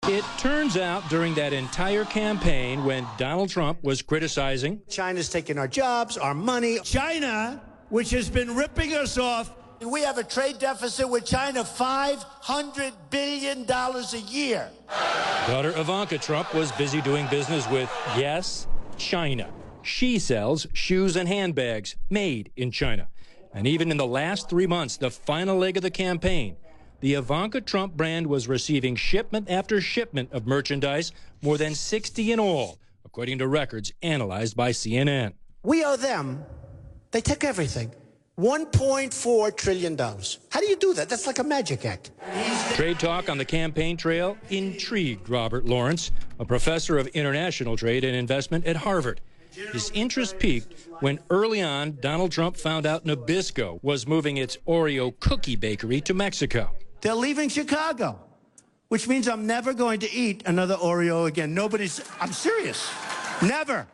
It turns out during that entire campaign when Donald Trump was criticizing China's taking our jobs, our money. China, which has been ripping us off. We have a trade deficit with China, $500 billion a year. Daughter Ivanka Trump was busy doing business with, yes, China. She sells shoes and handbags made in China. And even in the last 3 months, the final leg of the campaign, the Ivanka Trump brand was receiving shipment after shipment of merchandise, more than 60 in all, according to records analyzed by CNN. We owe them. They took everything. $1.4 trillion. How do you do that? That's like a magic act. Trade talk on the campaign trail intrigued Robert Lawrence, a professor of international trade and investment at Harvard. His interest peaked when early on Donald Trump found out Nabisco was moving its Oreo cookie bakery to Mexico. They're leaving Chicago, which means I'm never going to eat another Oreo again. I'm serious. Never.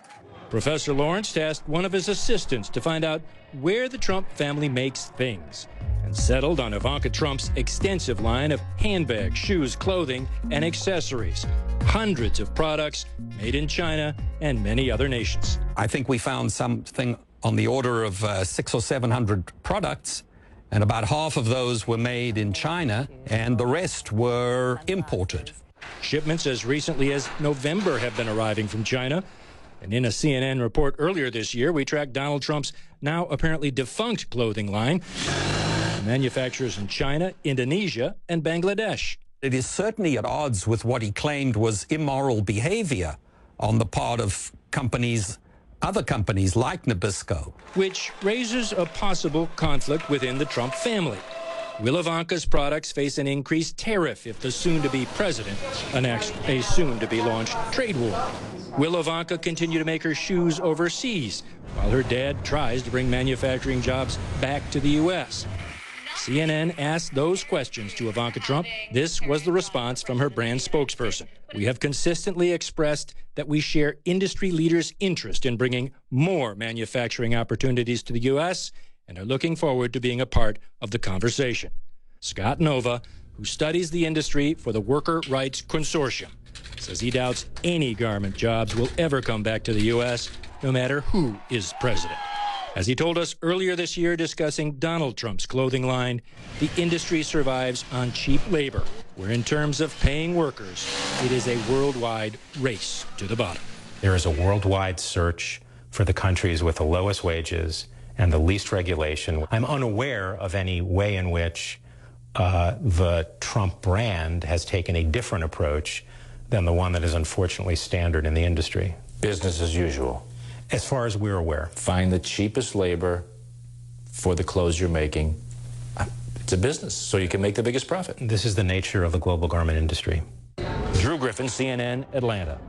Professor Lawrence tasked one of his assistants to find out where the Trump family makes things and settled on Ivanka Trump's extensive line of handbags, shoes, clothing, and accessories. Hundreds of products made in China and many other nations. I think we found something on the order of 600 or 700 products, and about half of those were made in China, and the rest were imported. Shipments as recently as November have been arriving from China. And in a CNN report earlier this year, we tracked Donald Trump's now apparently defunct clothing line, manufacturers in China, Indonesia, and Bangladesh. It is certainly at odds with what he claimed was immoral behavior on the part of other companies like Nabisco. Which raises a possible conflict within the Trump family. Will Ivanka's products face an increased tariff if the soon-to-be president enacts a soon-to-be-launched trade war? Will Ivanka continue to make her shoes overseas while her dad tries to bring manufacturing jobs back to the U.S.? CNN asked those questions to Ivanka Trump. This was the response from her brand spokesperson. We have consistently expressed that we share industry leaders' interest in bringing more manufacturing opportunities to the U.S. and are looking forward to being a part of the conversation. Scott Nova, who studies the industry for the Worker Rights Consortium, says he doubts any garment jobs will ever come back to the U.S., no matter who is president. As he told us earlier this year discussing Donald Trump's clothing line, the industry survives on cheap labor, where in terms of paying workers, it is a worldwide race to the bottom. There is a worldwide search for the countries with the lowest wages and the least regulation. I'm unaware of any way in which the Trump brand has taken a different approach than the one that is unfortunately standard in the industry. Business as usual. As far as we're aware. Find the cheapest labor for the clothes you're making. It's a business, so you can make the biggest profit. This is the nature of the global garment industry. Drew Griffin, CNN, Atlanta.